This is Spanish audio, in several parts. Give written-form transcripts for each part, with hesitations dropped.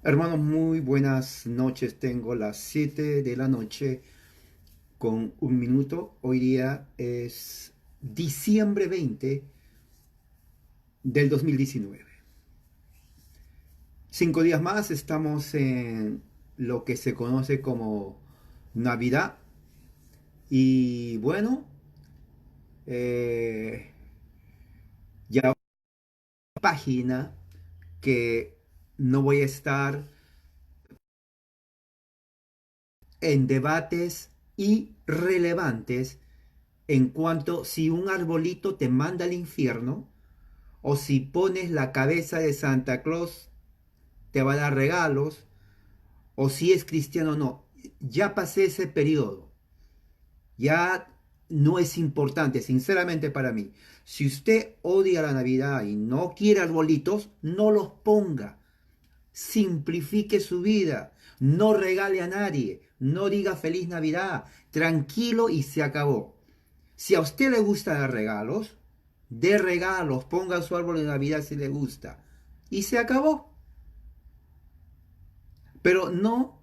Hermanos, muy buenas noches. Tengo las 7 de la noche con un minuto. Hoy día es diciembre 20 del 2019. 5 días más estamos en lo que se conoce como Navidad. Y bueno, eh, ya una página que no voy a estar en debates irrelevantes en cuanto si un arbolito te manda al infierno o si pones la cabeza de Santa Claus te va a dar regalos, o si es cristiano o no. Ya pasé ese periodo, ya no es importante, sinceramente para mí. Si usted odia la Navidad y no quiere arbolitos, no los ponga. Simplifique su vida, no regale a nadie, no diga feliz Navidad, tranquilo y se acabó. Si a usted le gusta dar regalos, dé regalos, ponga su árbol de Navidad si le gusta. Y se acabó. Pero no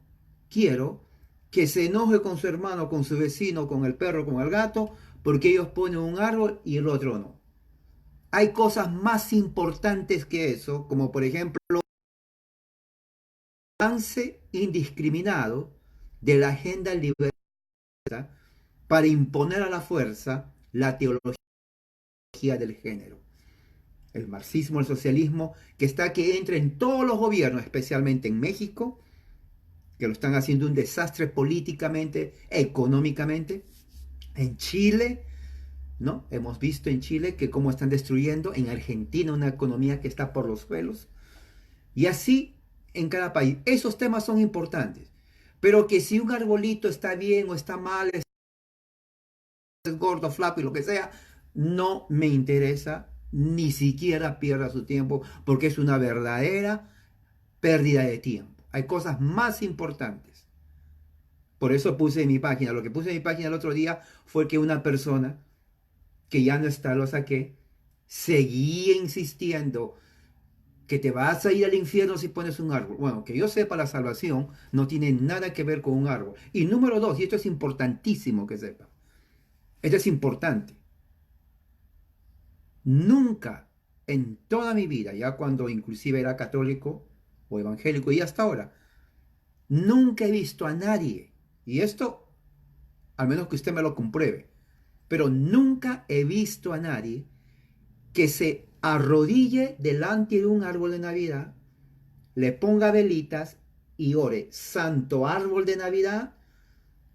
quiero que se enoje con su hermano, con su vecino, con el perro, con el gato, porque ellos ponen un árbol y el otro no. Hay cosas más importantes que eso, como por ejemplo el avance indiscriminado de la agenda liberal para imponer a la fuerza la teología del género. El marxismo, el socialismo, que está que entra en todos los gobiernos, especialmente en México, que lo están haciendo un desastre políticamente, económicamente. En Chile, ¿no? Hemos visto en Chile que cómo están destruyendo, en Argentina una economía que está por los suelos. Y así en cada país. Esos temas son importantes. Pero que si un arbolito está bien o está mal, es gordo, flaco y lo que sea, no me interesa, ni siquiera pierda su tiempo, porque es una verdadera pérdida de tiempo. Hay cosas más importantes. Por eso puse en mi página. Lo que puse en mi página el otro día fue que una persona que ya no está, lo saqué, seguía insistiendo que te vas a ir al infierno si pones un árbol. Bueno, que yo sepa, la salvación no tiene nada que ver con un árbol. Y número dos, y esto es importantísimo que sepa, esto es importante, nunca en toda mi vida, ya cuando inclusive era católico o evangélico y hasta ahora, nunca he visto a nadie, y esto al menos que usted me lo compruebe, pero nunca he visto a nadie que se arrodille delante de un árbol de Navidad, le ponga velitas y ore: Santo árbol de Navidad,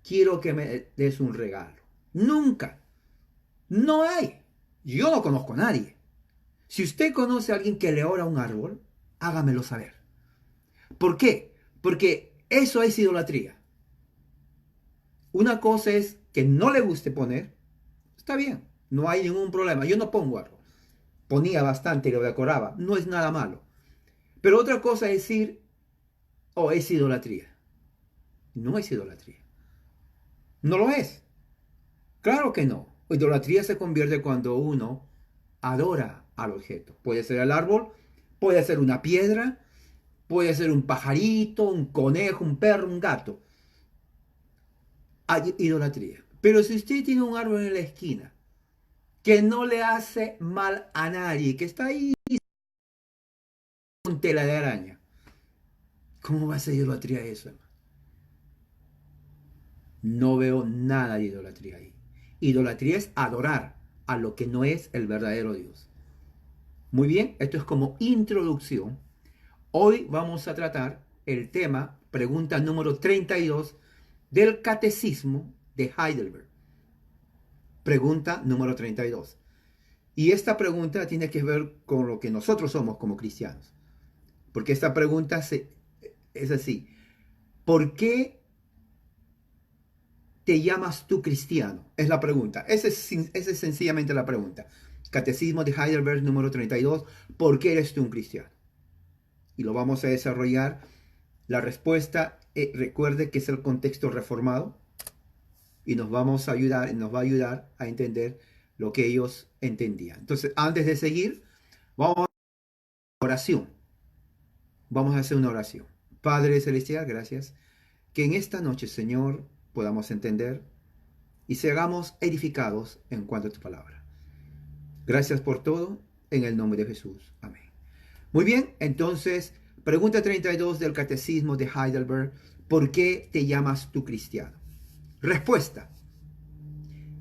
quiero que me des un regalo. Nunca. No hay. Yo no conozco a nadie. Si usted conoce a alguien que le ora a un árbol, hágamelo saber. ¿Por qué? Porque eso es idolatría. Una cosa es que no le guste poner, está bien, no hay ningún problema. Yo no pongo árbol. Ponía bastante y lo decoraba, no es nada malo. Pero otra cosa es decir: oh, es idolatría. No es idolatría. No lo es. Claro que no. Idolatría se convierte cuando uno adora al objeto. Puede ser el árbol, puede ser una piedra, puede ser un pajarito, un conejo, un perro, un gato. Hay idolatría. Pero si usted tiene un árbol en la esquina que no le hace mal a nadie, que está ahí con tela de araña, ¿cómo va a ser idolatría eso, hermano? No veo nada de idolatría ahí. Idolatría es adorar a lo que no es el verdadero Dios. Muy bien, esto es como introducción. Hoy vamos a tratar el tema, pregunta número 32 del Catecismo de Heidelberg. Pregunta número 32. Y esta pregunta tiene que ver con lo que nosotros somos como cristianos. Porque esta pregunta es así: ¿por qué te llamas tú cristiano? Es la pregunta. Esa es sencillamente la pregunta. Catecismo de Heidelberg número 32. ¿Por qué eres tú un cristiano? Y lo vamos a desarrollar. La respuesta, recuerde que es el contexto reformado, y nos va a ayudar a entender lo que ellos entendían. Entonces, antes de seguir, vamos a hacer una oración. Vamos a hacer una oración. Padre Celestial, gracias. Que en esta noche, Señor, podamos entender y seamos edificados en cuanto a tu palabra. Gracias por todo, en el nombre de Jesús. Amén. Muy bien, entonces, pregunta 32 del Catecismo de Heidelberg. ¿Por qué te llamas tú cristiano? Respuesta.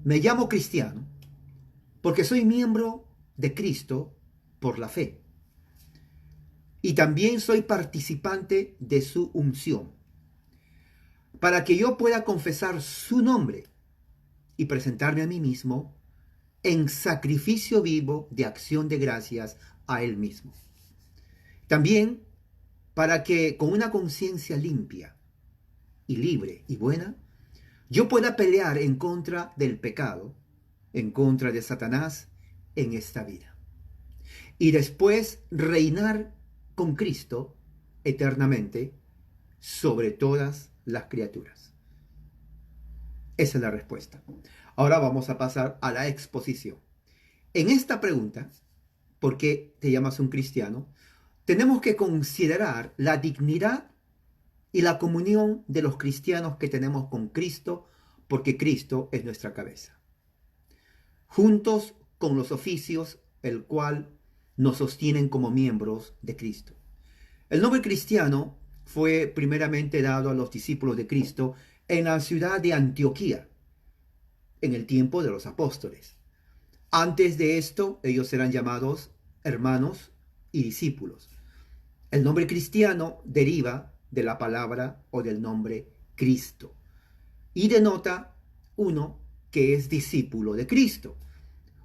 Me llamo cristiano porque soy miembro de Cristo por la fe. Y también soy participante de su unción, para que yo pueda confesar su nombre y presentarme a mí mismo en sacrificio vivo de acción de gracias a Él mismo. También para que con una conciencia limpia y libre y buena, yo pueda pelear en contra del pecado, en contra de Satanás en esta vida. Y después reinar con Cristo eternamente sobre todas las criaturas. Esa es la respuesta. Ahora vamos a pasar a la exposición. En esta pregunta, ¿por qué te llamas un cristiano?, tenemos que considerar la dignidad y la comunión de los cristianos que tenemos con Cristo, porque Cristo es nuestra cabeza. Juntos con los oficios, el cual nos sostienen como miembros de Cristo. El nombre cristiano fue primeramente dado a los discípulos de Cristo en la ciudad de Antioquía, en el tiempo de los apóstoles. Antes de esto, ellos eran llamados hermanos y discípulos. El nombre cristiano deriva de la palabra o del nombre Cristo y denota uno que es discípulo de Cristo,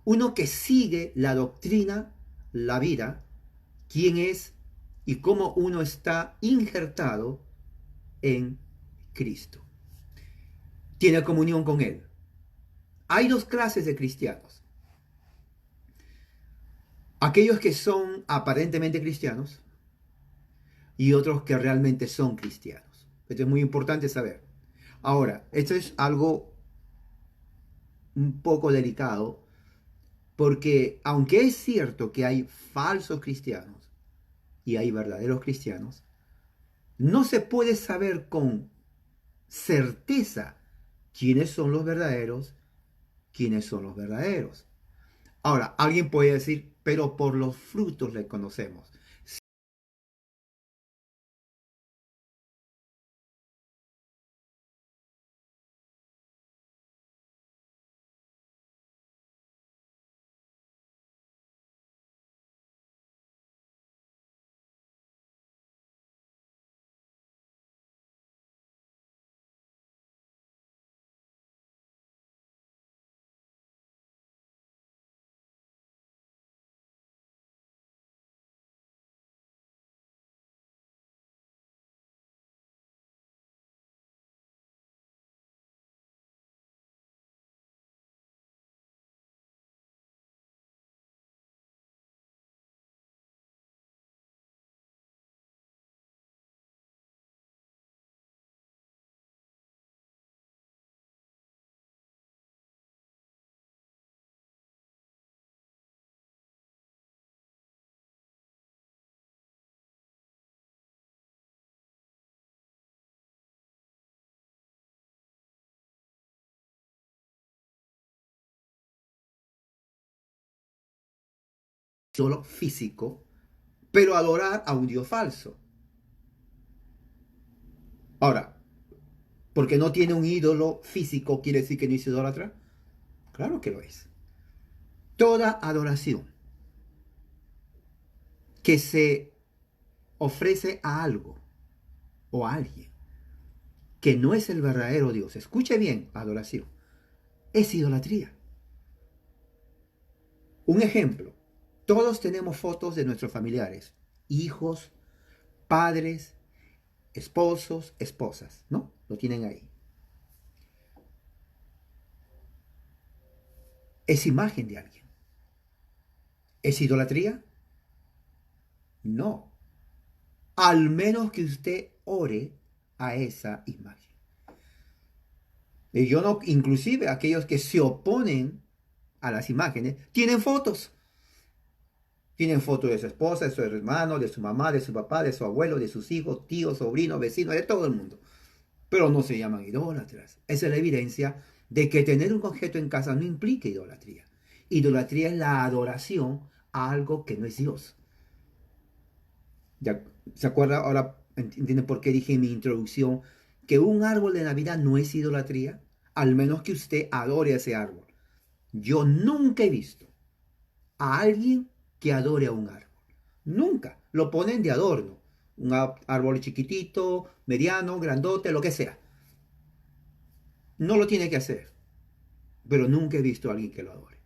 uno que sigue la doctrina, la vida, quién es y cómo uno está injertado en Cristo. Tiene comunión con Él. Hay dos clases de cristianos. Aquellos que son aparentemente cristianos y otros que realmente son cristianos. Esto es muy importante saber. Ahora, esto es algo un poco delicado porque aunque es cierto que hay falsos cristianos y hay verdaderos cristianos, no se puede saber con certeza quiénes son los verdaderos, quiénes son los verdaderos. Ahora, alguien puede decir, pero por los frutos le conocemos. Solo físico, pero adorar a un Dios falso. Ahora, porque no tiene un ídolo físico, ¿quiere decir que no es idólatra? Claro que lo es. Toda adoración que se ofrece a algo o a alguien que no es el verdadero Dios, escuche bien, adoración, es idolatría. Un ejemplo, todos tenemos fotos de nuestros familiares, hijos, padres, esposos, esposas, ¿no? Lo tienen ahí. ¿Es imagen de alguien? ¿Es idolatría? No. Al menos que usted ore a esa imagen. Y yo no, inclusive aquellos que se oponen a las imágenes, tienen fotos. Tienen fotos de su esposa, de su hermano, de su mamá, de su papá, de su abuelo, de sus hijos, tíos, sobrinos, vecinos, de todo el mundo. Pero no se llaman idólatras. Esa es la evidencia de que tener un objeto en casa no implica idolatría. Idolatría es la adoración a algo que no es Dios. ¿Ya? ¿Se acuerda? Ahora entiende por qué dije en mi introducción que un árbol de Navidad no es idolatría, al menos que usted adore ese árbol. Yo nunca he visto a alguien que adore a un árbol. Nunca. Lo ponen de adorno. Un árbol chiquitito, mediano, grandote, lo que sea. No lo tiene que hacer, pero nunca he visto a alguien que lo adore.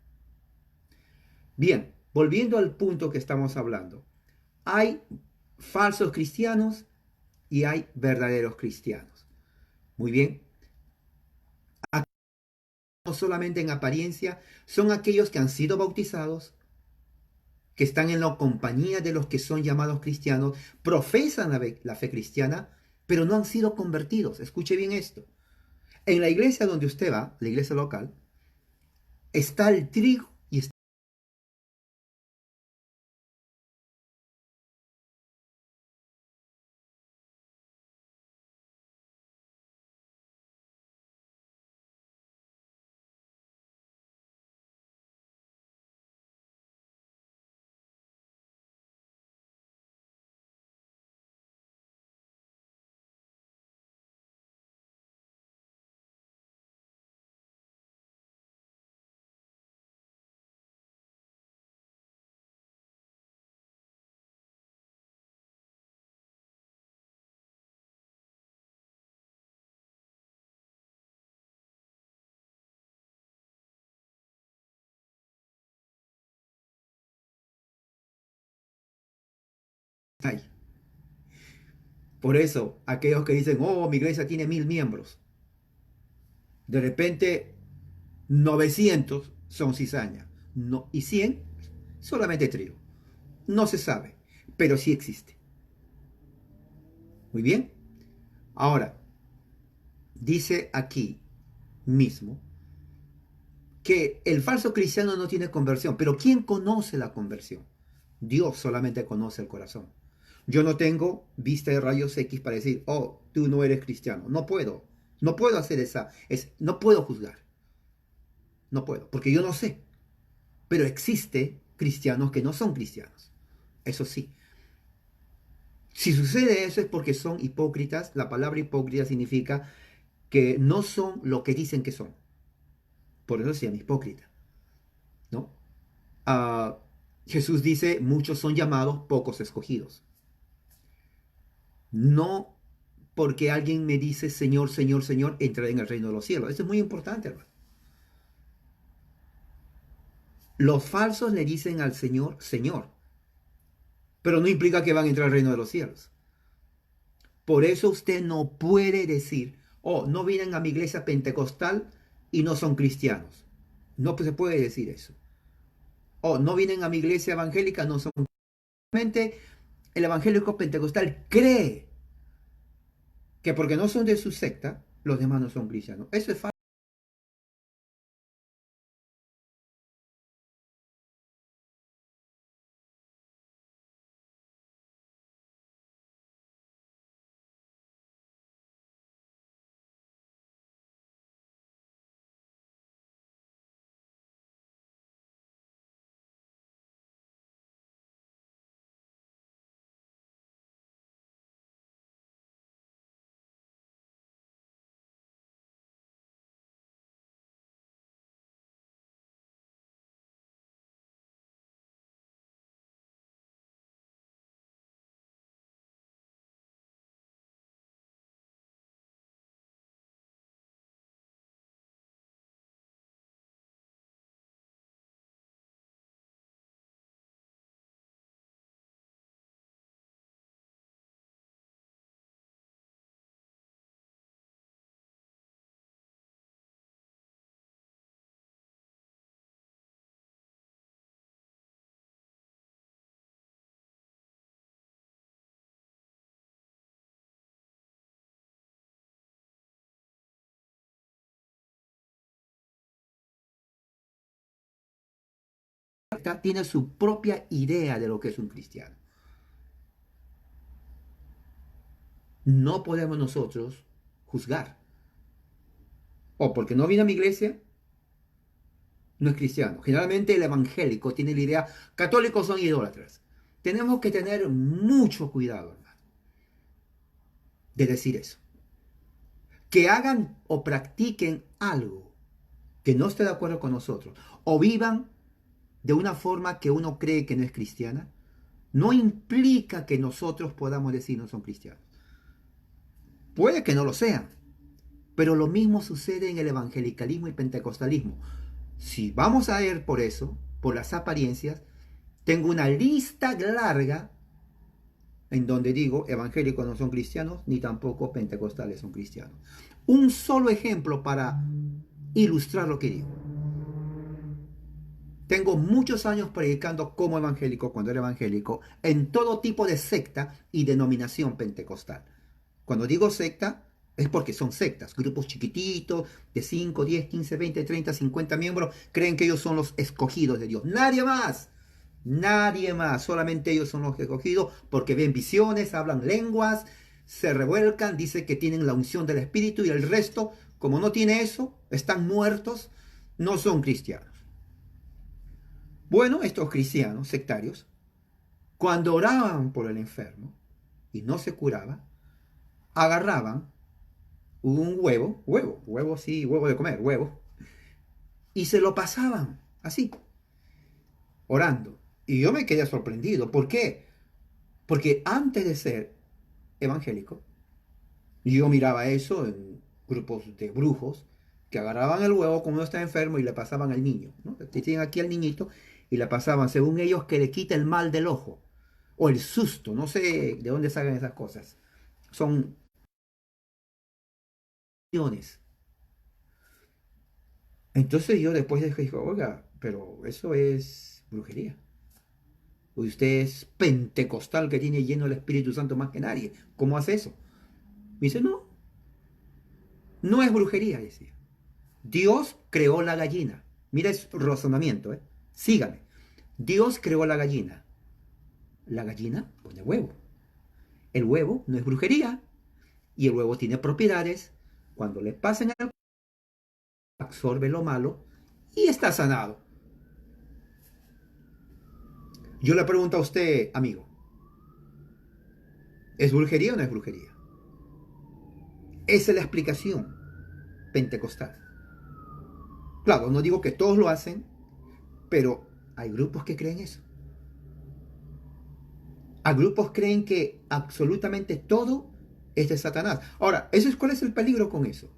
Bien, volviendo al punto que estamos hablando. Hay falsos cristianos y hay verdaderos cristianos. Muy bien. No solamente en apariencia, son aquellos que han sido bautizados, que están en la compañía de los que son llamados cristianos, profesan la fe cristiana, pero no han sido convertidos. Escuche bien esto. En la iglesia donde usted va, la iglesia local, está el trigo y está ahí. Por eso, aquellos que dicen, oh, mi iglesia tiene 1000 miembros, de repente 900 son cizaña, no, y 100 solamente trigo. No se sabe, pero sí existe. Muy bien. Ahora, dice aquí mismo que el falso cristiano no tiene conversión, pero ¿quién conoce la conversión? Dios solamente conoce el corazón. Yo no tengo vista de rayos X para decir, oh, tú no eres cristiano. No puedo. No puedo hacer no puedo juzgar. No puedo, porque yo no sé. Pero existe cristianos que no son cristianos. Eso sí. Si sucede eso es porque son hipócritas. La palabra hipócrita significa que no son lo que dicen que son. Por eso se llama hipócrita, ¿no? Ah, Jesús dice, muchos son llamados, pocos escogidos. No porque alguien me dice, Señor, Señor, Señor, entraré en el reino de los cielos. Eso es muy importante, hermano. Los falsos le dicen al Señor, Señor, pero no implica que van a entrar al reino de los cielos. Por eso usted no puede decir, oh, no vienen a mi iglesia pentecostal y no son cristianos. No se puede decir eso. Oh, no vienen a mi iglesia evangélica, no son. Realmente el evangélico pentecostal cree que porque no son de su secta, los demás no son cristianos. Eso es falso. tiene su propia idea de lo que es un cristiano. No podemos nosotros juzgar. O porque no viene a mi iglesia, no es cristiano. Generalmente el evangélico tiene la idea, católicos son idólatras. Tenemos que tener mucho cuidado, hermano, de decir eso. Que hagan o practiquen algo que no esté de acuerdo con nosotros, o vivan de una forma que uno cree que no es cristiana, no implica que nosotros podamos decir no son cristianos. Puede que no lo sean, pero lo mismo sucede en el evangelicalismo y pentecostalismo. Si vamos a ir por eso, por las apariencias, tengo una lista larga en donde digo evangélicos no son cristianos, ni tampoco pentecostales son cristianos. Un solo ejemplo para ilustrar lo que digo. Tengo muchos años predicando como evangélico, cuando era evangélico, en todo tipo de secta y denominación pentecostal. Cuando digo secta, es porque son sectas, grupos chiquititos, de 5, 10, 15, 20, 30, 50 miembros, creen que ellos son los escogidos de Dios. Nadie más, nadie más, solamente ellos son los escogidos porque ven visiones, hablan lenguas, se revuelcan, dicen que tienen la unción del Espíritu y el resto, como no tiene eso, están muertos, no son cristianos. Bueno, estos cristianos sectarios, cuando oraban por el enfermo y no se curaba, agarraban un huevo sí, huevo de comer, huevo, y se lo pasaban así, orando. Y yo me quedé sorprendido. ¿Por qué? Porque antes de ser evangélico, yo miraba eso en grupos de brujos que agarraban el huevo cuando uno está enfermo y le pasaban al niño, ¿no? Tienen aquí al niñito y le pasaban, según ellos, que le quita el mal del ojo o el susto. No sé de dónde sacan esas cosas. Son millones. Entonces yo después dije, oiga, pero eso es brujería. Usted es pentecostal que tiene lleno el Espíritu Santo más que nadie. ¿Cómo hace eso? Me dice, no, no es brujería, decía. Dios creó la gallina. Mira el razonamiento, ¿eh? Sígame. Dios creó la gallina. La gallina pone huevo. El huevo no es brujería. Y el huevo tiene propiedades. Cuando le pasen al absorbe lo malo y está sanado. Yo le pregunto a usted, amigo, ¿es brujería o no es brujería? Esa es la explicación pentecostal. Claro, no digo que todos lo hacen, pero hay grupos que creen eso. Hay grupos que creen que absolutamente todo es de Satanás. Ahora, ¿cuál es el peligro con eso?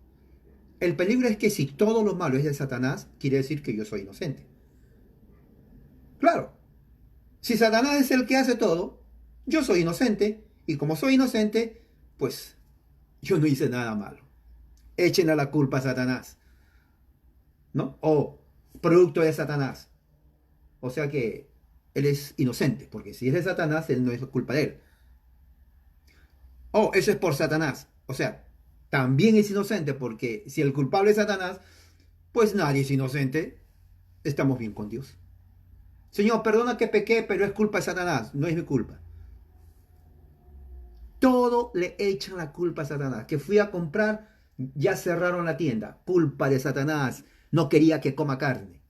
El peligro es que si todo lo malo es de Satanás, quiere decir que yo soy inocente. Claro, si Satanás es el que hace todo, yo soy inocente, y como soy inocente, pues yo no hice nada malo. Echen a la culpa a Satanás, ¿no? O producto de Satanás. O sea que él es inocente, porque si es de Satanás, él no es culpa de él. Oh, eso es por Satanás. O sea, también es inocente, porque si el culpable es Satanás, pues nadie es inocente. Estamos bien con Dios. Señor, perdona que pequé, pero es culpa de Satanás. No es mi culpa. Todo le echan la culpa a Satanás. Que fui a comprar, ya cerraron la tienda. Culpa de Satanás. No quería que coma carne.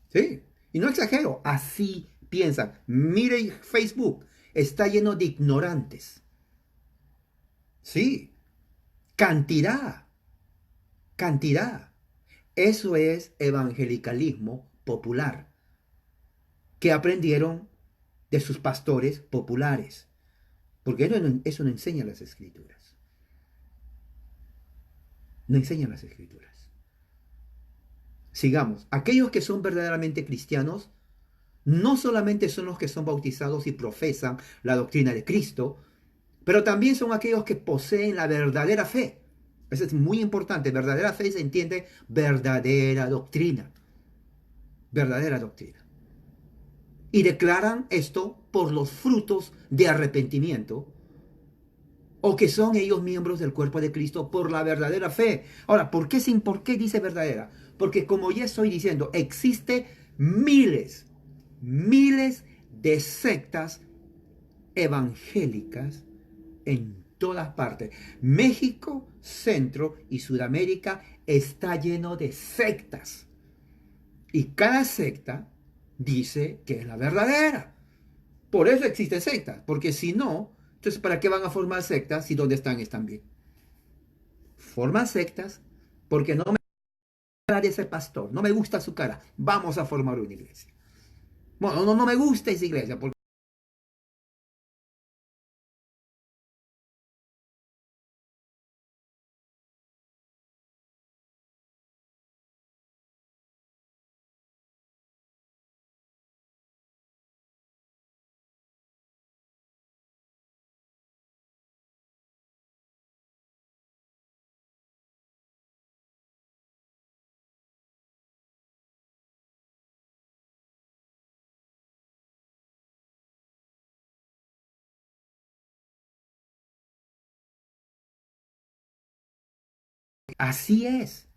Sí, y no exagero, así piensan. Mire Facebook, está lleno de ignorantes. Sí, cantidad, cantidad. Eso es evangelicalismo popular, que aprendieron de sus pastores populares, porque eso no enseña las escrituras. No enseña las escrituras. Sigamos, aquellos que son verdaderamente cristianos no solamente son los que son bautizados y profesan la doctrina de Cristo, pero también son aquellos que poseen la verdadera fe. Eso es muy importante. Verdadera fe se entiende verdadera doctrina. Verdadera doctrina. Y declaran esto por los frutos de arrepentimiento, o que son ellos miembros del cuerpo de Cristo por la verdadera fe. Ahora, ¿por qué dice verdadera? Porque como ya estoy diciendo, existe miles, miles de sectas evangélicas en todas partes. México, Centro y Sudamérica está lleno de sectas. Y cada secta dice que es la verdadera. Por eso existen sectas, porque si no, entonces ¿para qué van a formar sectas si donde están bien? Forman sectas porque no me gusta ese pastor, no me gusta su cara, vamos a formar una iglesia. Bueno, no me gusta esa iglesia porque así es.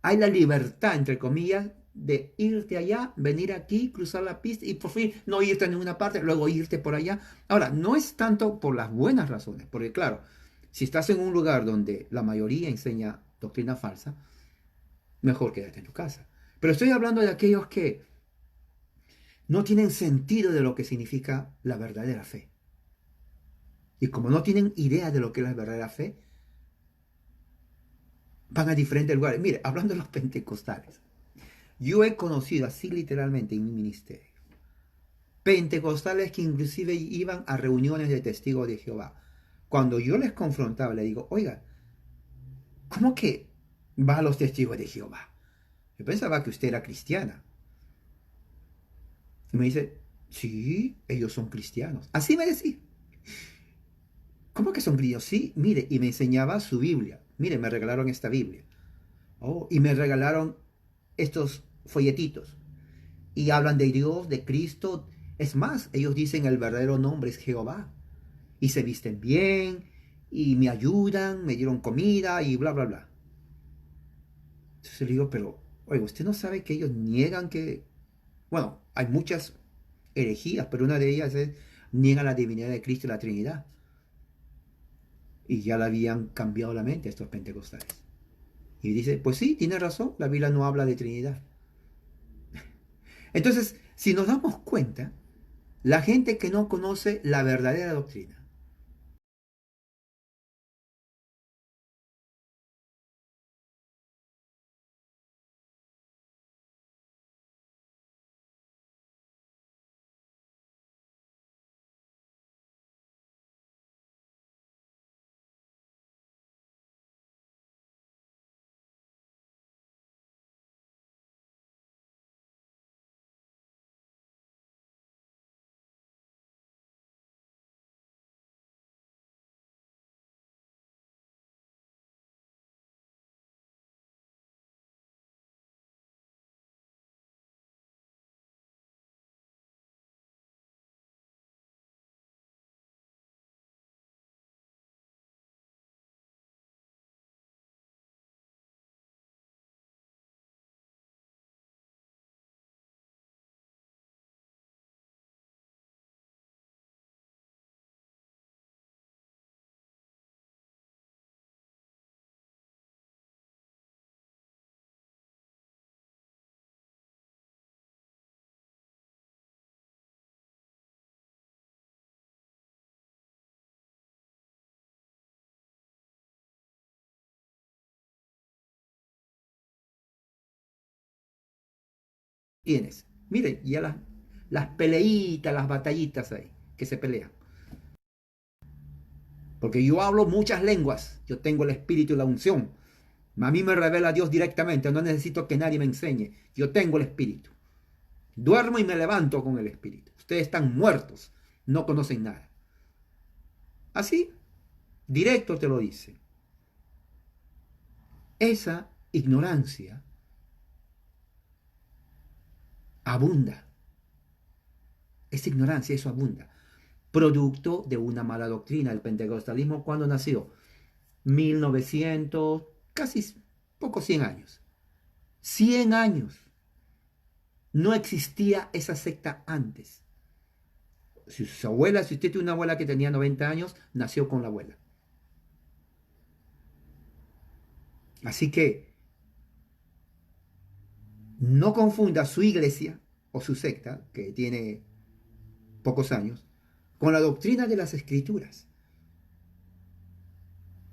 Hay la libertad, entre comillas, de irte allá, venir aquí, cruzar la pista y por fin no irte a ninguna parte, luego irte por allá. Ahora, no es tanto por las buenas razones, porque claro, si estás en un lugar donde la mayoría enseña doctrina falsa, mejor quédate en tu casa. Pero estoy hablando de aquellos que no tienen sentido de lo que significa la verdadera fe. Y como no tienen idea de lo que es la verdadera fe, van a diferentes lugares. Mire, hablando de los pentecostales, yo he conocido así literalmente en mi ministerio pentecostales que inclusive iban a reuniones de testigos de Jehová. Cuando yo les confrontaba, le digo, oiga, ¿cómo que va a los testigos de Jehová? Yo pensaba que usted era cristiana. Y me dice, sí, ellos son cristianos. Así me decía. ¿Cómo que son cristianos? Sí, mire, y me enseñaba su Biblia. Mire, me regalaron esta Biblia. Oh, y me regalaron estos folletitos. Y hablan de Dios, de Cristo. Es más, ellos dicen el verdadero nombre es Jehová. Y se visten bien, y me ayudan, me dieron comida y bla, bla, bla. Entonces le digo, pero, oye, usted no sabe que ellos niegan que, bueno, hay muchas herejías, pero una de ellas es niegan la divinidad de Cristo y la Trinidad. Y ya le habían cambiado la mente a estos pentecostales. Y dice, pues sí, tiene razón, la Biblia no habla de Trinidad. Entonces, si nos damos cuenta, la gente que no conoce la verdadera doctrina, tienes, miren, ya las peleitas, las batallitas ahí, que se pelean. Porque yo hablo muchas lenguas, yo tengo el espíritu y la unción. A mí me revela Dios directamente, no necesito que nadie me enseñe. Yo tengo el espíritu. Duermo y me levanto con el espíritu. Ustedes están muertos, no conocen nada. Así, directo te lo dice. Esa ignorancia abunda. Esa ignorancia, eso abunda. Producto de una mala doctrina. El pentecostalismo, ¿cuándo nació? 1900, casi poco 100 años. 100 años. No existía esa secta antes. Si su abuela, si usted tiene una abuela que tenía 90 años, nació con la abuela. Así que no confunda su iglesia o su secta, que tiene pocos años, con la doctrina de las escrituras.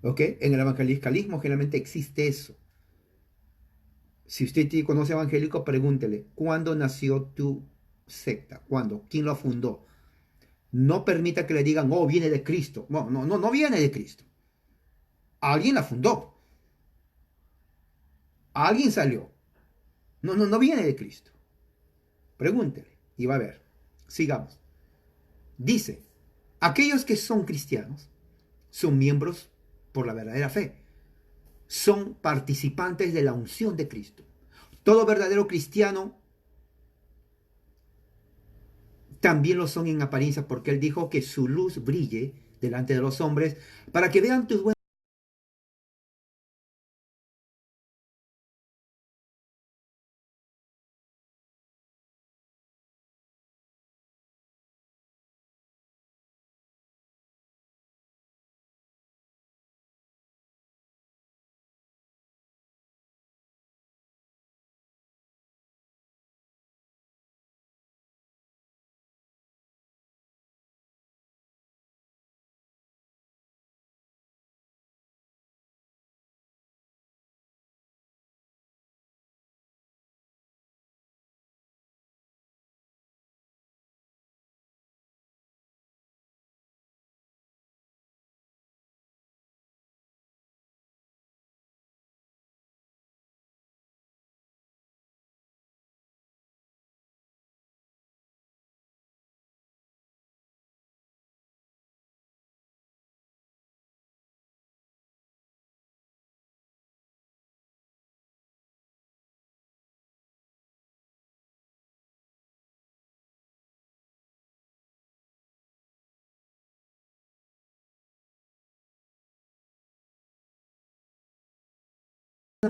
¿Ok? En el evangelicalismo generalmente existe eso. Si usted conoce evangélico, pregúntele, ¿cuándo nació tu secta? ¿Cuándo? ¿Quién lo fundó? No permita que le digan, oh, viene de Cristo. No, no, no, no viene de Cristo. Alguien la fundó. Alguien salió. No, no, no viene de Cristo. Pregúntele y va a ver. Sigamos. Dice, aquellos que son cristianos son miembros por la verdadera fe. Son participantes de la unción de Cristo. Todo verdadero cristiano también lo son en apariencia, porque Él dijo que su luz brille delante de los hombres para que vean tus buenas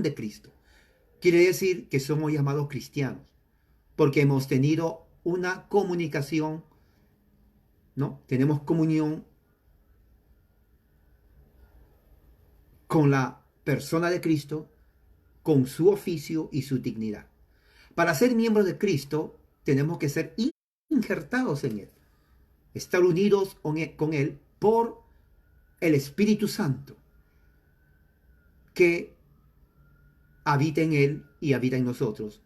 de Cristo. Quiere decir que somos llamados cristianos, porque hemos tenido una comunicación, ¿no? Tenemos comunión con la persona de Cristo, con su oficio y su dignidad. Para ser miembros de Cristo, tenemos que ser injertados en Él, estar unidos con Él por el Espíritu Santo, que habita en Él y habita en nosotros.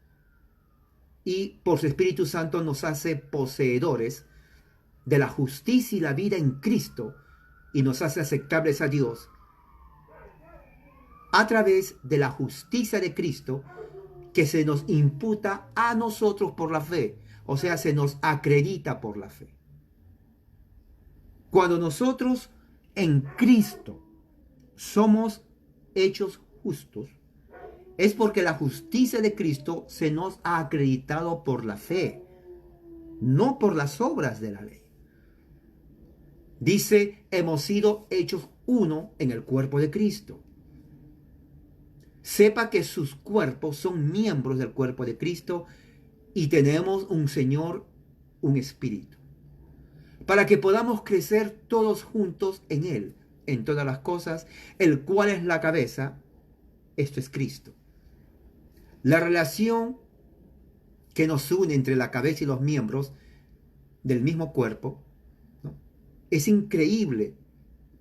Y por su Espíritu Santo nos hace poseedores de la justicia y la vida en Cristo y nos hace aceptables a Dios a través de la justicia de Cristo que se nos imputa a nosotros por la fe, o sea, se nos acredita por la fe. Cuando nosotros en Cristo somos hechos justos, es porque la justicia de Cristo se nos ha acreditado por la fe, no por las obras de la ley. Dice, hemos sido hechos uno en el cuerpo de Cristo. Sepa que sus cuerpos son miembros del cuerpo de Cristo y tenemos un Señor, un Espíritu, para que podamos crecer todos juntos en Él, en todas las cosas, el cual es la cabeza, esto es Cristo. La relación que nos une entre la cabeza y los miembros del mismo cuerpo, ¿no? Es increíble,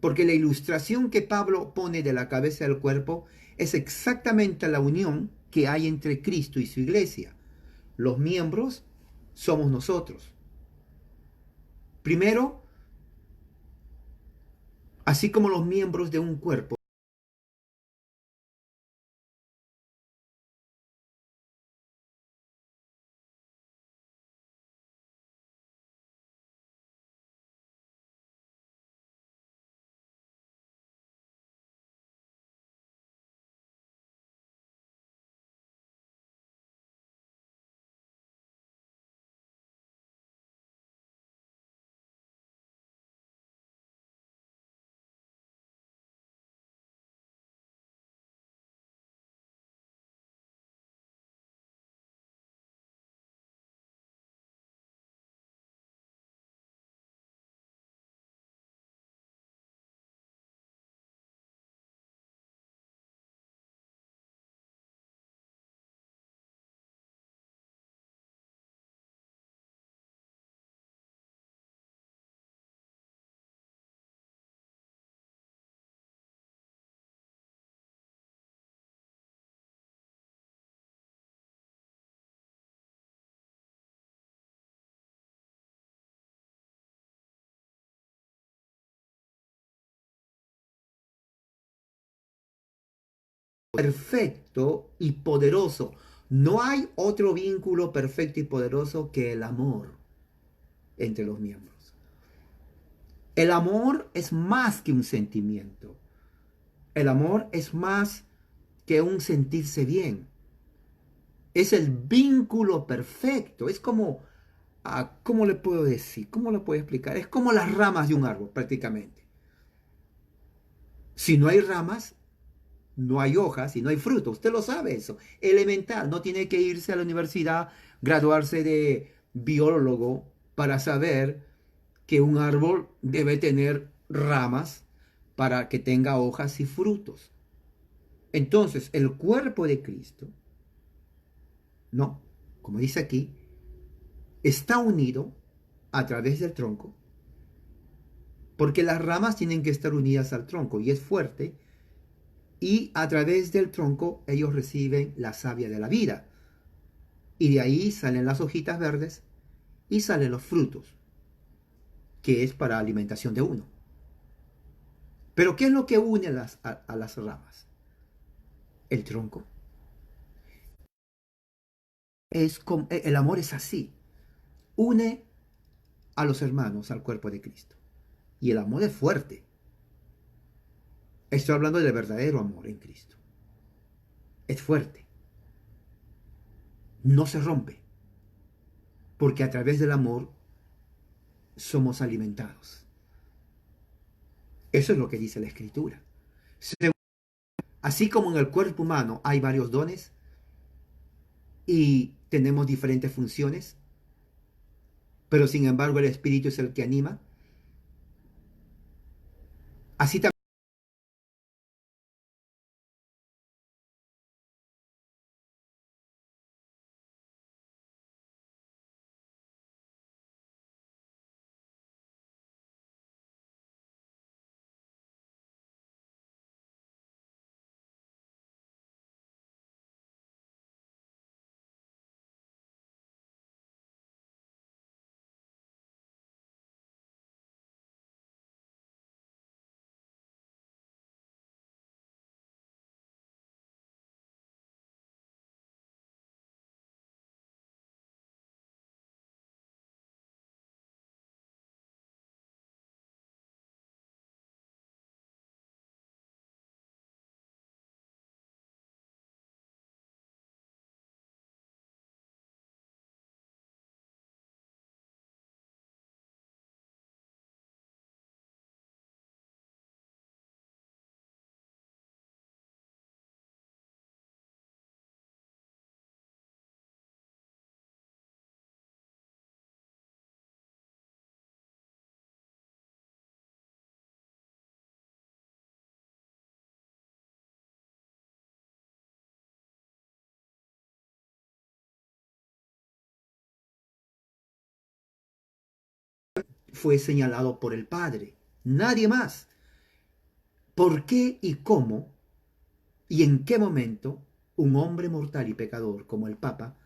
porque la ilustración que Pablo pone de la cabeza del cuerpo es exactamente la unión que hay entre Cristo y su iglesia. Los miembros somos nosotros. Primero, así como los miembros de un cuerpo perfecto y poderoso. No hay otro vínculo perfecto y poderoso que el amor entre los miembros. El amor es más que un sentimiento. El amor es más que un sentirse bien. Es el vínculo perfecto. Es como, ¿cómo le puedo decir? ¿Cómo lo puedo explicar? Es como las ramas de un árbol, prácticamente. Si no hay ramas, no hay hojas y no hay fruto. Usted lo sabe eso. Elemental. No tiene que irse a la universidad, graduarse de biólogo para saber que un árbol debe tener ramas para que tenga hojas y frutos. Entonces, el cuerpo de Cristo, no, como dice aquí, está unido a través del tronco, porque las ramas tienen que estar unidas al tronco y es fuerte, y a través del tronco ellos reciben la savia de la vida, y de ahí salen las hojitas verdes y salen los frutos, que es para alimentación de uno. Pero ¿qué es lo que une a las ramas? El tronco. El amor es así. Une a los hermanos al cuerpo de Cristo. Y el amor es fuerte. Estoy hablando del verdadero amor en Cristo. Es fuerte. No se rompe. Porque a través del amor somos alimentados. Eso es lo que dice la Escritura. Así como en el cuerpo humano hay varios dones y tenemos diferentes funciones, pero sin embargo el Espíritu es el que anima, así también fue señalado por el Padre. Nadie más. ¿Por qué y cómo y en qué momento un hombre mortal y pecador como el Papa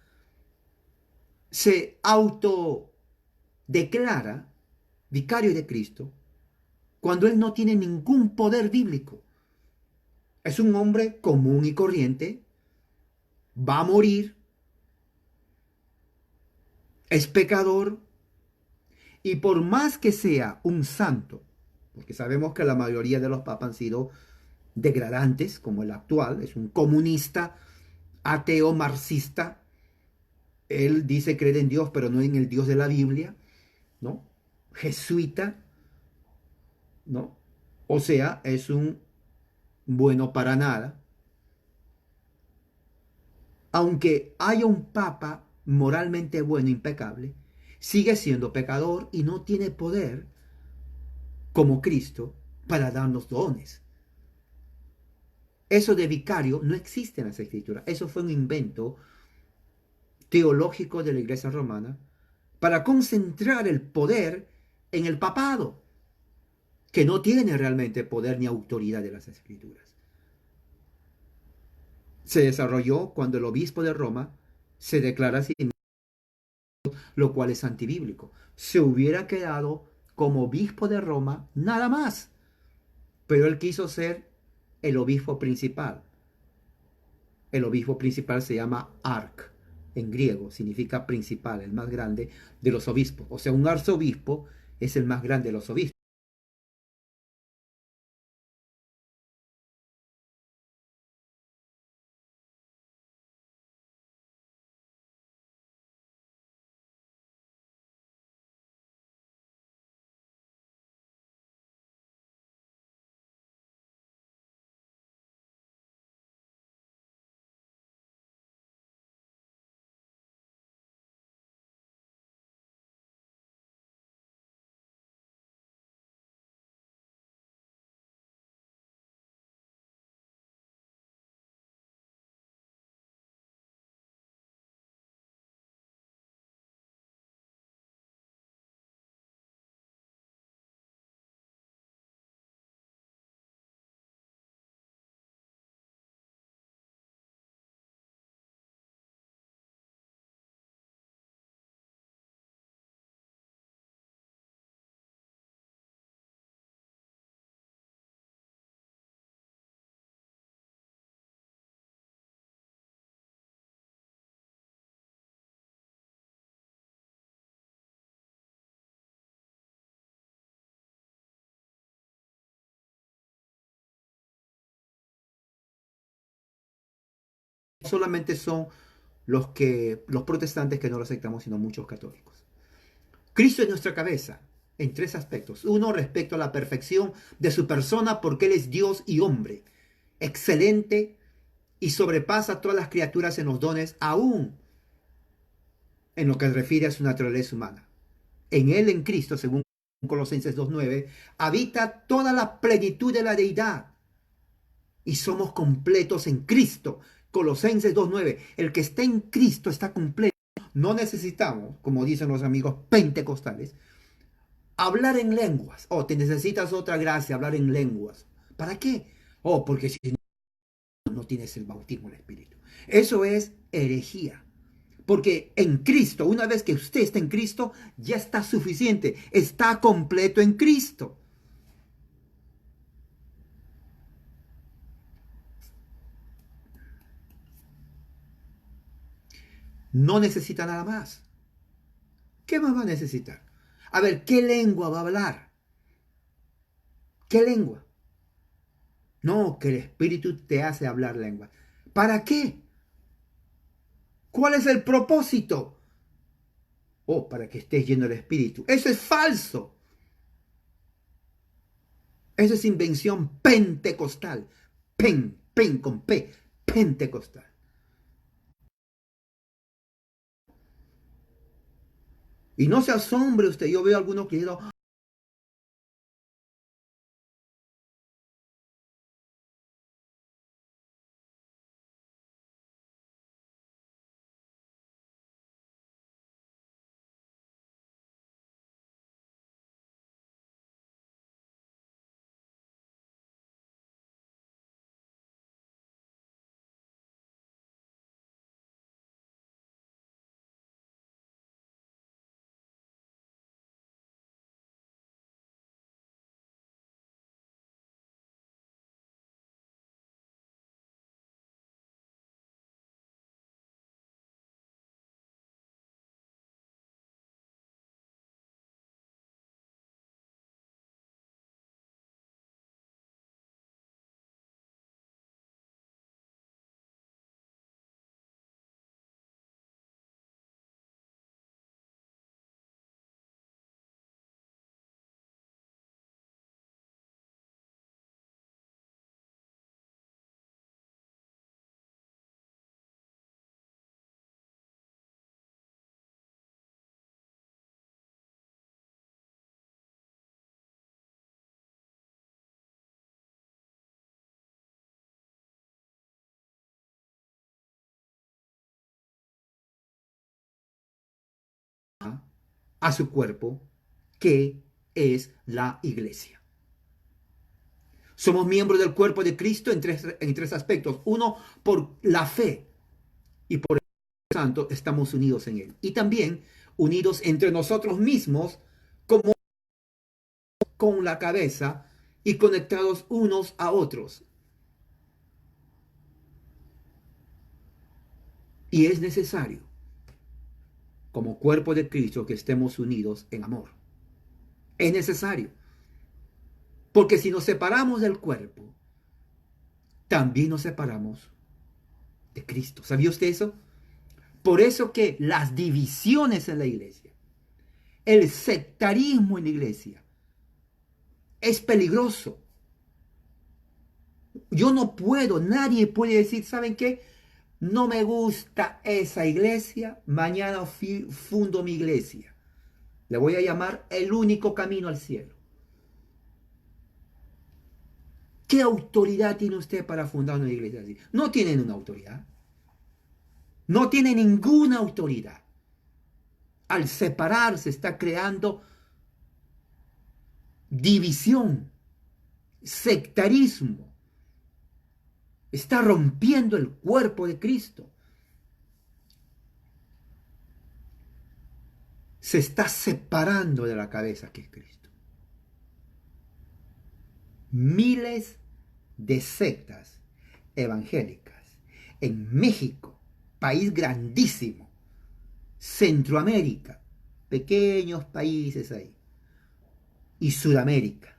se autodeclara vicario de Cristo cuando él no tiene ningún poder bíblico? Es un hombre común y corriente, va a morir, es pecador, y por más que sea un santo, porque sabemos que la mayoría de los papas han sido degradantes, como el actual, es un comunista, ateo, marxista, él dice creer en Dios, pero no en el Dios de la Biblia, ¿no? Jesuita, ¿no? O sea, es un bueno para nada. Aunque haya un papa moralmente bueno, impecable, sigue siendo pecador y no tiene poder como Cristo para darnos dones. Eso de vicario no existe en las escrituras. Eso fue un invento teológico de la Iglesia romana para concentrar el poder en el papado, que no tiene realmente poder ni autoridad de las escrituras. Se desarrolló cuando el obispo de Roma se declara así, lo cual es antibíblico. Se hubiera quedado como obispo de Roma nada más, pero él quiso ser el obispo principal. El obispo principal se llama arc, en griego, significa principal, el más grande de los obispos. O sea, un arzobispo es el más grande de los obispos. Solamente son los protestantes que no lo aceptamos, sino muchos católicos. Cristo es nuestra cabeza en tres aspectos. Uno, respecto a la perfección de su persona, porque Él es Dios y hombre, excelente y sobrepasa a todas las criaturas en los dones, aún en lo que se refiere a su naturaleza humana. En Él, en Cristo, según Colosenses 2.9, habita toda la plenitud de la deidad y somos completos en Cristo. Colosenses 2.9, el que está en Cristo está completo. No necesitamos, como dicen los amigos pentecostales, hablar en lenguas. Oh, te necesitas otra gracia, hablar en lenguas. ¿Para qué? Oh, porque si no tienes el bautismo del Espíritu. Eso es herejía. Porque en Cristo, una vez que usted está en Cristo, ya está suficiente. Está completo en Cristo. No necesita nada más. ¿Qué más va a necesitar? A ver, ¿qué lengua va a hablar? ¿Qué lengua? No, que el Espíritu te hace hablar lengua. ¿Para qué? ¿Cuál es el propósito? Oh, para que estés lleno del Espíritu. Eso es falso. Eso es invención pentecostal. Pen con P. Pentecostal. Y no se asombre usted. Yo veo a algunos que dicen, a su cuerpo, que es la iglesia. Somos miembros del cuerpo de Cristo en tres aspectos. Uno, por la fe y por el Espíritu Santo estamos unidos en Él. Y también unidos entre nosotros mismos como con la cabeza y conectados unos a otros. Y es necesario, como cuerpo de Cristo, que estemos unidos en amor. Es necesario. Porque si nos separamos del cuerpo, también nos separamos de Cristo. ¿Sabía usted eso? Por eso que las divisiones en la iglesia, el sectarismo en la iglesia, es peligroso. Yo no puedo, nadie puede decir, ¿saben qué? No me gusta esa iglesia, mañana fundo mi iglesia. Le voy a llamar el único camino al cielo. ¿Qué autoridad tiene usted para fundar una iglesia así? No tienen una autoridad. No tiene ninguna autoridad. Al separarse está creando división, sectarismo. Está rompiendo el cuerpo de Cristo. Se está separando de la cabeza que es Cristo. Miles de sectas evangélicas en México, país grandísimo, Centroamérica, pequeños países ahí, y Sudamérica.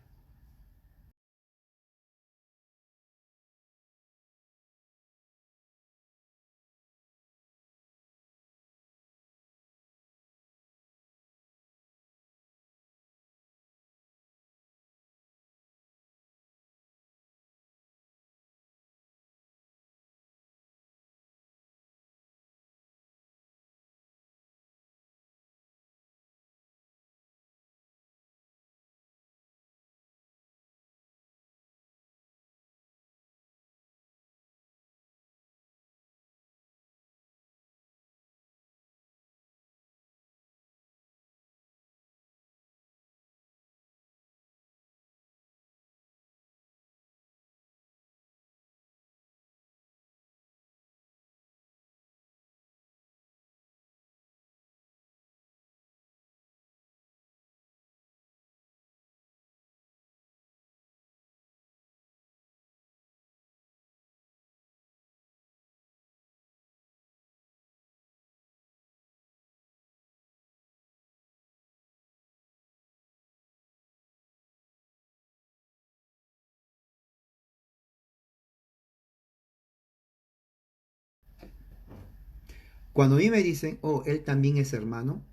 Cuando a mí me dicen, oh, él también es hermano,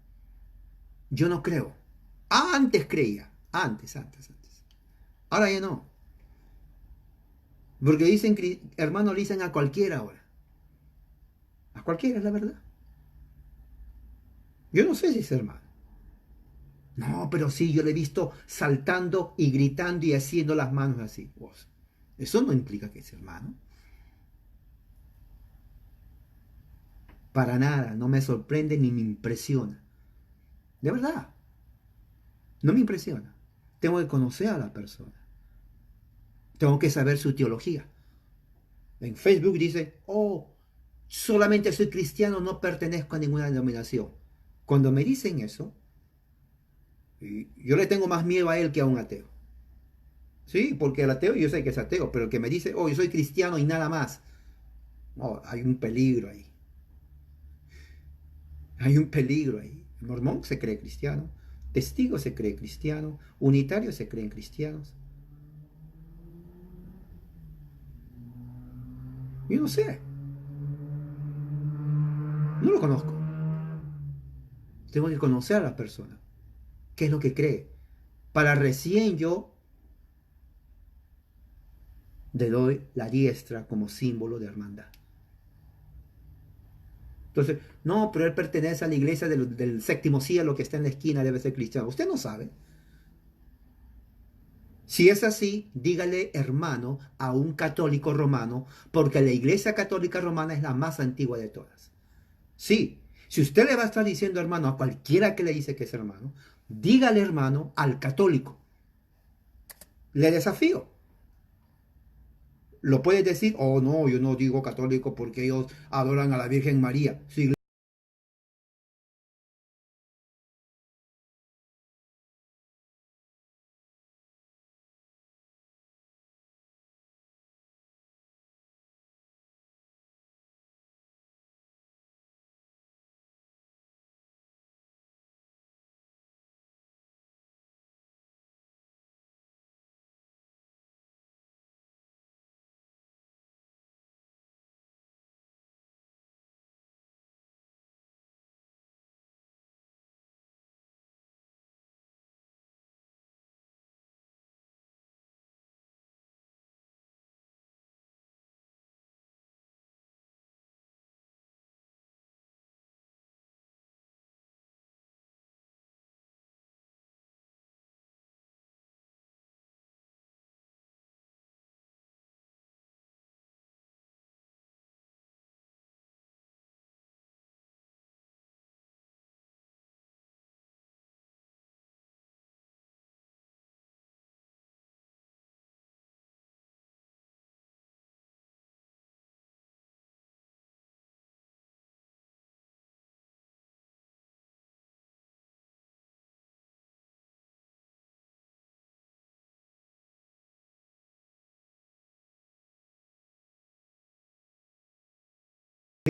yo no creo. Antes creía, antes. Ahora ya no. Porque dicen, hermano, le dicen a cualquiera ahora. A cualquiera es la verdad. Yo no sé si es hermano. No, pero sí, yo le he visto saltando y gritando y haciendo las manos así. Pues, eso no implica que es hermano. Para nada, no me sorprende ni me impresiona. De verdad, no me impresiona. Tengo que conocer a la persona. Tengo que saber su teología. En Facebook dice, oh, solamente soy cristiano, no pertenezco a ninguna denominación. Cuando me dicen eso, yo le tengo más miedo a él que a un ateo. Sí, porque el ateo yo sé que es ateo, pero el que me dice, oh, yo soy cristiano y nada más. Oh, hay un peligro ahí. Hay un peligro ahí. El mormón se cree cristiano, testigo se cree cristiano, unitario se creen cristianos. Yo no sé, no lo conozco. Tengo que conocer a la persona, qué es lo que cree, para recién yo le doy la diestra como símbolo de hermandad. Entonces, no, pero él pertenece a la iglesia del séptimo cielo que está en la esquina, debe ser cristiano. Usted no sabe. Si es así, dígale hermano a un católico romano, porque la iglesia católica romana es la más antigua de todas. Sí, si usted le va a estar diciendo hermano a cualquiera que le dice que es hermano, dígale hermano al católico. Le desafío. Lo puedes decir, oh no, yo no digo católico porque ellos adoran a la Virgen María. Su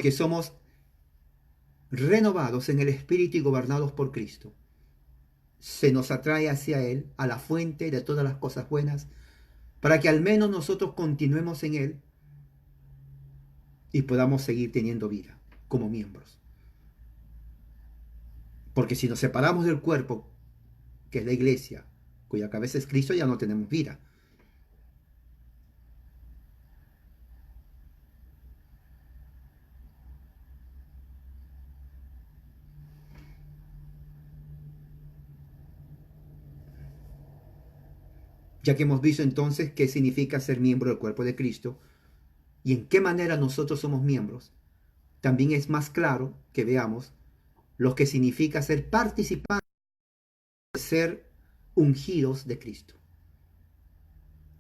que somos renovados en el Espíritu y gobernados por Cristo, se nos atrae hacia Él, a la fuente de todas las cosas buenas, para que al menos nosotros continuemos en Él y podamos seguir teniendo vida como miembros. Porque si nos separamos del cuerpo, que es la iglesia, cuya cabeza es Cristo, ya no tenemos vida. Ya que hemos visto entonces qué significa ser miembro del cuerpo de Cristo y en qué manera nosotros somos miembros, también es más claro que veamos lo que significa ser participantes, ser ungidos de Cristo.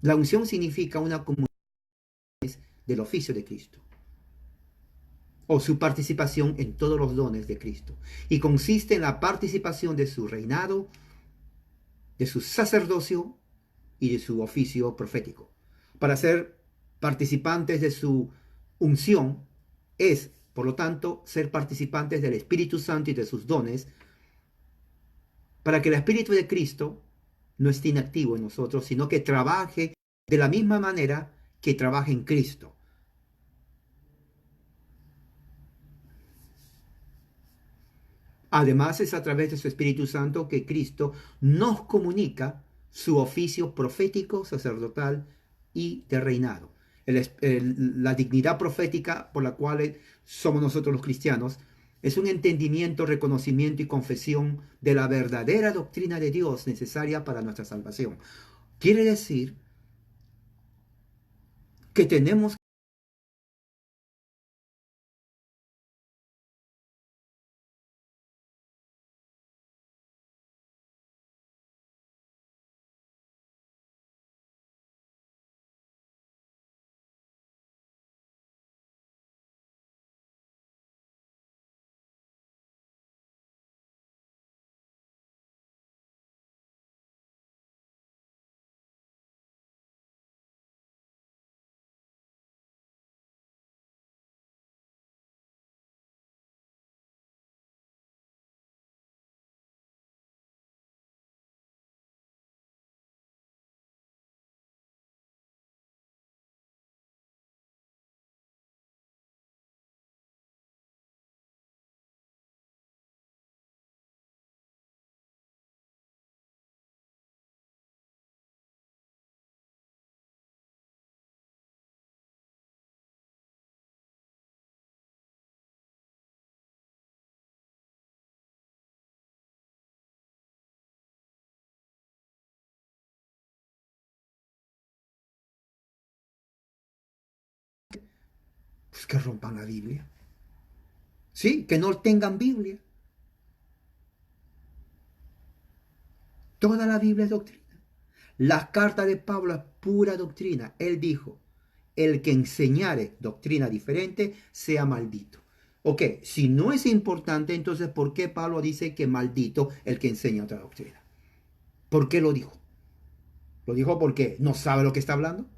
La unción significa una comunión del oficio de Cristo o su participación en todos los dones de Cristo, y consiste en la participación de su reinado, de su sacerdocio y de su oficio profético. Para ser participantes de su unción es, por lo tanto, ser participantes del Espíritu Santo y de sus dones, para que el Espíritu de Cristo no esté inactivo en nosotros, sino que trabaje de la misma manera que trabaja en Cristo. Además, es a través de su Espíritu Santo que Cristo nos comunica su oficio profético, sacerdotal y de reinado. La dignidad profética por la cual somos nosotros los cristianos es un entendimiento, reconocimiento y confesión de la verdadera doctrina de Dios necesaria para nuestra salvación. Quiere decir que tenemos que rompan la Biblia. Sí, que no tengan Biblia. Toda la Biblia es doctrina. La carta de Pablo es pura doctrina. Él dijo, el que enseñare doctrina diferente sea maldito. Ok, si no es importante, entonces ¿por qué Pablo dice que maldito el que enseña otra doctrina? ¿Por qué lo dijo? ¿Lo dijo porque no sabe lo que está hablando?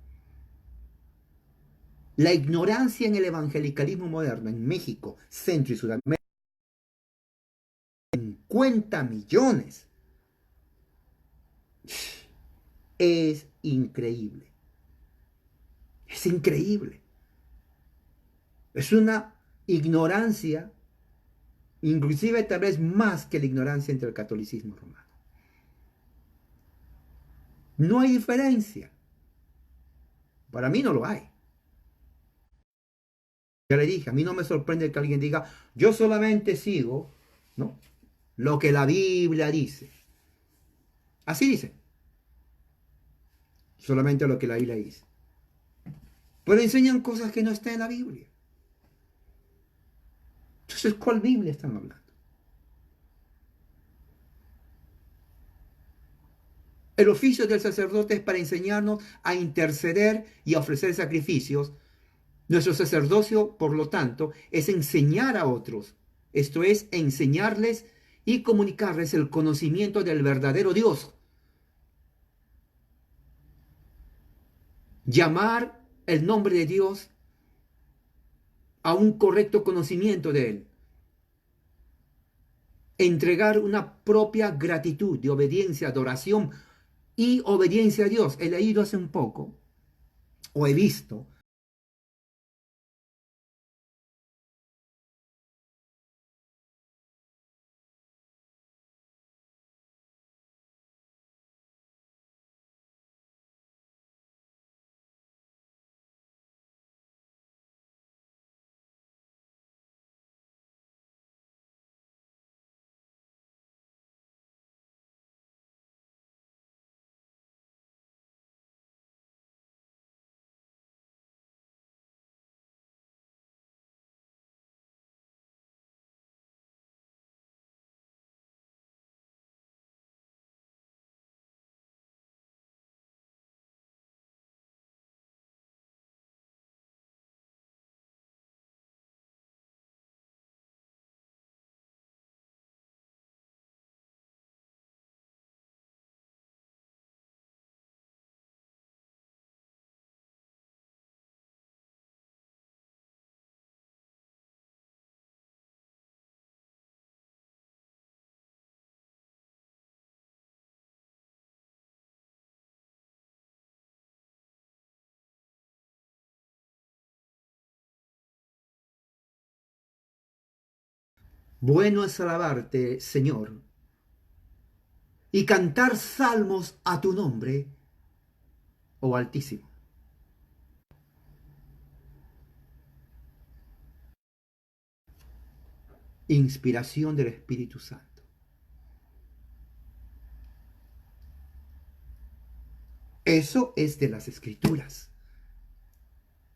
La ignorancia en el evangelicalismo moderno en México, Centro y Sudamérica, 50 millones. Es increíble. Es increíble. Es una ignorancia, inclusive tal vez más que la ignorancia entre el catolicismo romano. No hay diferencia. Para mí no lo hay. Ya le dije, a mí no me sorprende que alguien diga, yo solamente sigo, ¿no?, lo que la Biblia dice. Así dice. Solamente lo que la Biblia dice. Pero enseñan cosas que no están en la Biblia. Entonces, ¿cuál Biblia están hablando? El oficio del sacerdote es para enseñarnos a interceder y a ofrecer sacrificios. Nuestro sacerdocio, por lo tanto, es enseñar a otros. Esto es, enseñarles y comunicarles el conocimiento del verdadero Dios. Llamar el nombre de Dios a un correcto conocimiento de Él. Entregar una propia gratitud de obediencia, adoración y obediencia a Dios. He leído hace un poco, o he visto, bueno es alabarte, Señor, y cantar salmos a tu nombre, oh Altísimo. Inspiración del Espíritu Santo. Eso es de las Escrituras.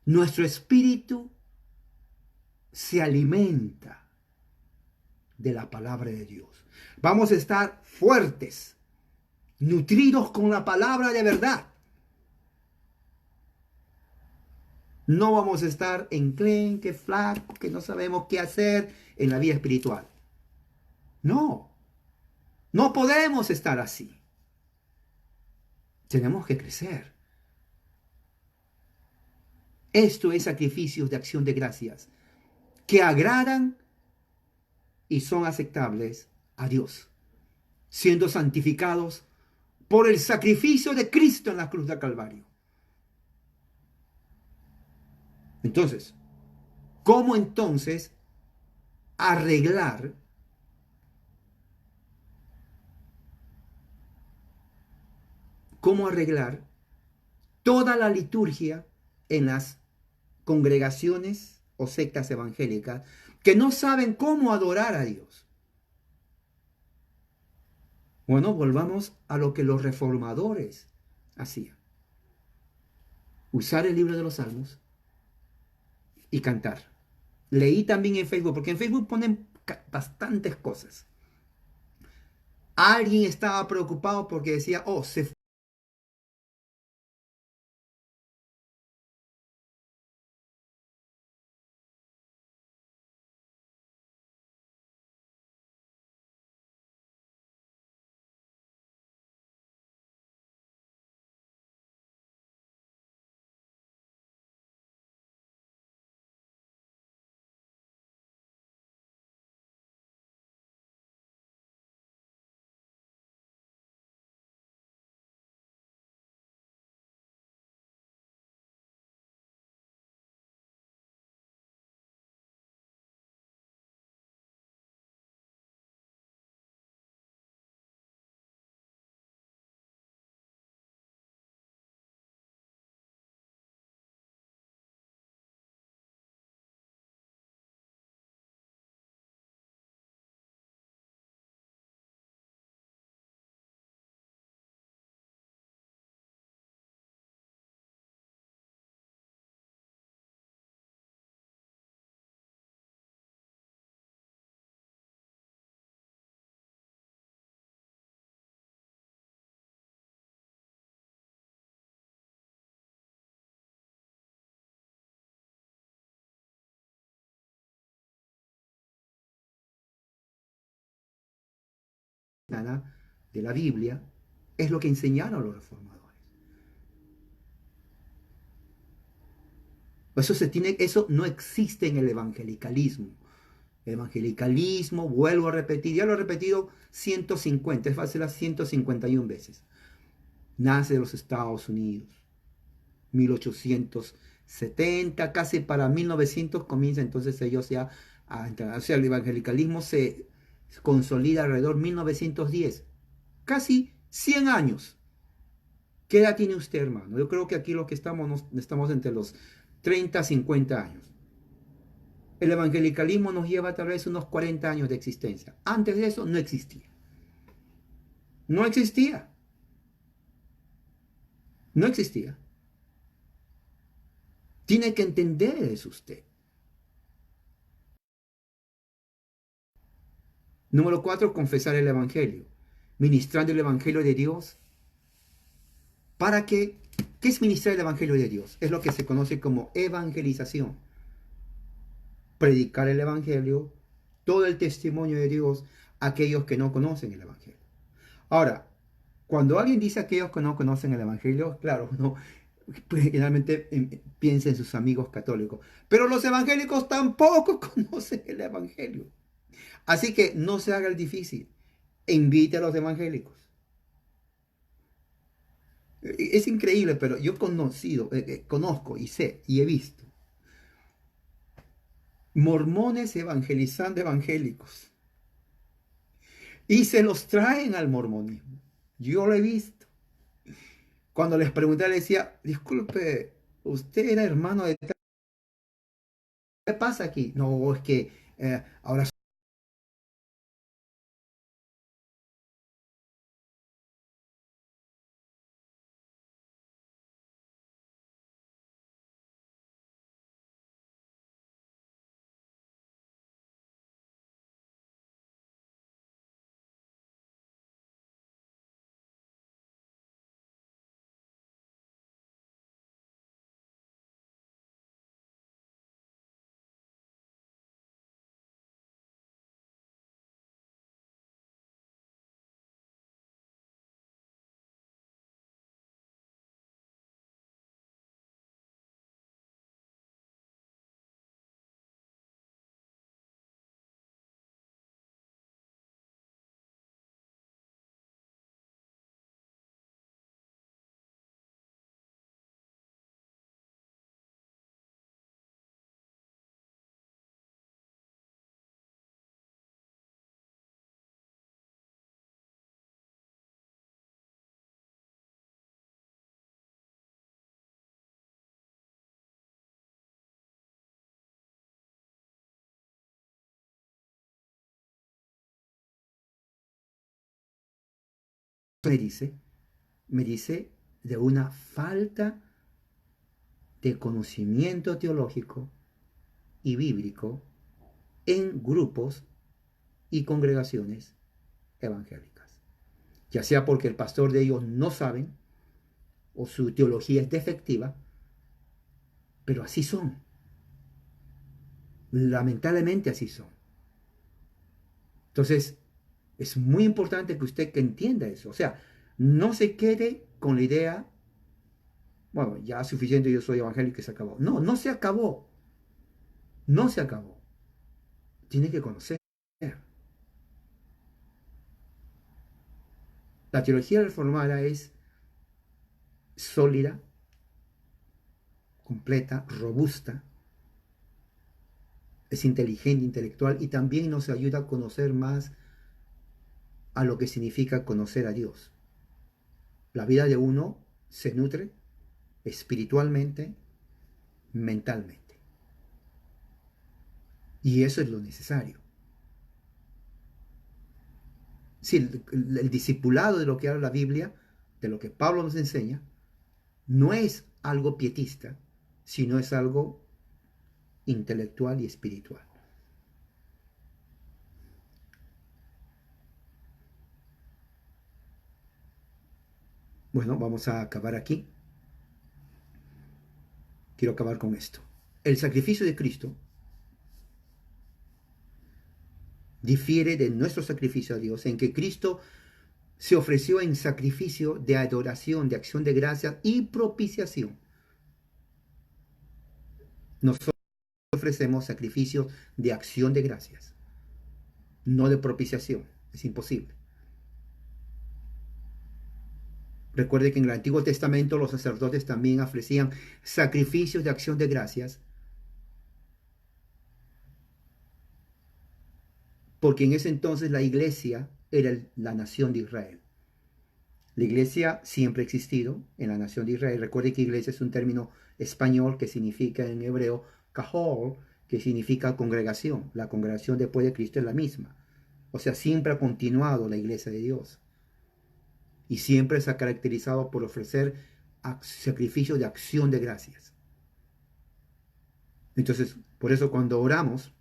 Nuestro espíritu se alimenta de la palabra de Dios. Vamos a estar fuertes, nutridos con la palabra de verdad. No vamos a estar enclenque, flaco, que no sabemos qué hacer en la vida espiritual. No, no podemos estar así. Tenemos que crecer. Esto es sacrificios de acción de gracias que agradan y son aceptables a Dios, siendo santificados por el sacrificio de Cristo en la cruz del Calvario. Entonces, ¿cómo entonces arreglar cómo arreglar toda la liturgia en las congregaciones o sectas evangélicas que no saben cómo adorar a Dios? Bueno, volvamos a lo que los reformadores hacían. Usar el libro de los Salmos y cantar. Leí también en Facebook, porque en Facebook ponen bastantes cosas. Alguien estaba preocupado porque decía, oh, se nada de la Biblia es lo que enseñaron los reformadores. Eso no existe en el evangelicalismo. El evangelicalismo, vuelvo a repetir, ya lo he repetido 150, es fácil, 151 veces. Nace de los Estados Unidos, 1870, casi para 1900 comienza entonces ellos ya a entrar. O sea, el evangelicalismo se consolida alrededor de 1910, casi 100 años. ¿Qué edad tiene usted, hermano? Yo creo que aquí los que estamos entre los 30 a 50 años. El evangelicalismo nos lleva tal vez unos 40 años de existencia. Antes de eso no existía. No existía. No existía. Tiene que entender eso usted. Número 4, confesar el evangelio. Ministrando el evangelio de Dios. ¿Para qué? ¿Qué es ministrar el evangelio de Dios? Es lo que se conoce como evangelización. Predicar el evangelio, todo el testimonio de Dios a aquellos que no conocen el evangelio. Ahora, cuando alguien dice a aquellos que no conocen el evangelio, claro, no, pues, generalmente piensa en sus amigos católicos, pero los evangélicos tampoco conocen el evangelio. Así que no se haga el difícil, invite a los evangélicos. Es increíble, pero yo conozco y sé y he visto mormones evangelizando evangélicos y se los traen al mormonismo. Yo lo he visto. Cuando les pregunté, le decía, disculpe, usted era hermano de... ¿Qué pasa aquí? No, es que ahora me me dice de una falta de conocimiento teológico y bíblico en grupos y congregaciones evangélicas. Ya sea porque el pastor de ellos no saben o su teología es defectiva, pero así son. Lamentablemente así son. Entonces, es muy importante que usted que entienda eso. O sea, no se quede con la idea, bueno, ya es suficiente, yo soy evangélico y se acabó. No, no se acabó. No se acabó. Tiene que conocer. La teología reformada es sólida, completa, robusta, es inteligente, intelectual y también nos ayuda a conocer más a lo que significa conocer a Dios. La vida de uno se nutre espiritualmente, mentalmente. Y eso es lo necesario. Sí, el discipulado de lo que habla la Biblia, de lo que Pablo nos enseña, no es algo pietista, sino es algo intelectual y espiritual. Bueno, vamos a acabar aquí. Quiero acabar con esto. El sacrificio de Cristo difiere de nuestro sacrificio a Dios en que Cristo se ofreció en sacrificio de adoración, de acción de gracias y propiciación. Nosotros ofrecemos sacrificios de acción de gracias, no de propiciación. Es imposible. Recuerde que en el Antiguo Testamento los sacerdotes también ofrecían sacrificios de acción de gracias, porque en ese entonces la iglesia era la nación de Israel. La iglesia siempre ha existido en la nación de Israel. Recuerde que iglesia es un término español que significa en hebreo kahol, que significa congregación. La congregación después de Cristo es la misma. O sea, siempre ha continuado la iglesia de Dios. Y siempre se ha caracterizado por ofrecer sacrificios de acción de gracias. Entonces, por eso cuando oramos,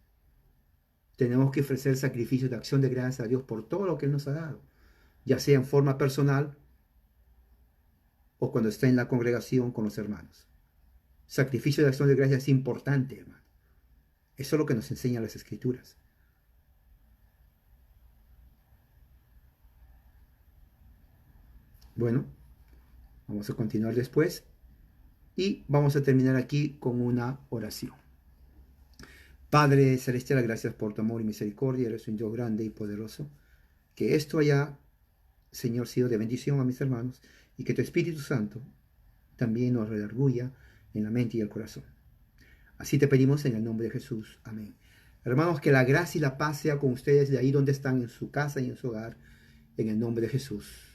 tenemos que ofrecer sacrificios de acción de gracias a Dios por todo lo que Él nos ha dado, ya sea en forma personal o cuando está en la congregación con los hermanos. Sacrificio de acción de gracias es importante, hermano. Eso es lo que nos enseñan las Escrituras. Bueno, vamos a continuar después y vamos a terminar aquí con una oración. Padre Celestial, gracias por tu amor y misericordia. Eres un Dios grande y poderoso. Que esto haya, Señor, sido de bendición a mis hermanos y que tu Espíritu Santo también nos redarguya en la mente y el corazón. Así te pedimos en el nombre de Jesús. Amén. Hermanos, que la gracia y la paz sea con ustedes de ahí donde están, en su casa y en su hogar, en el nombre de Jesús.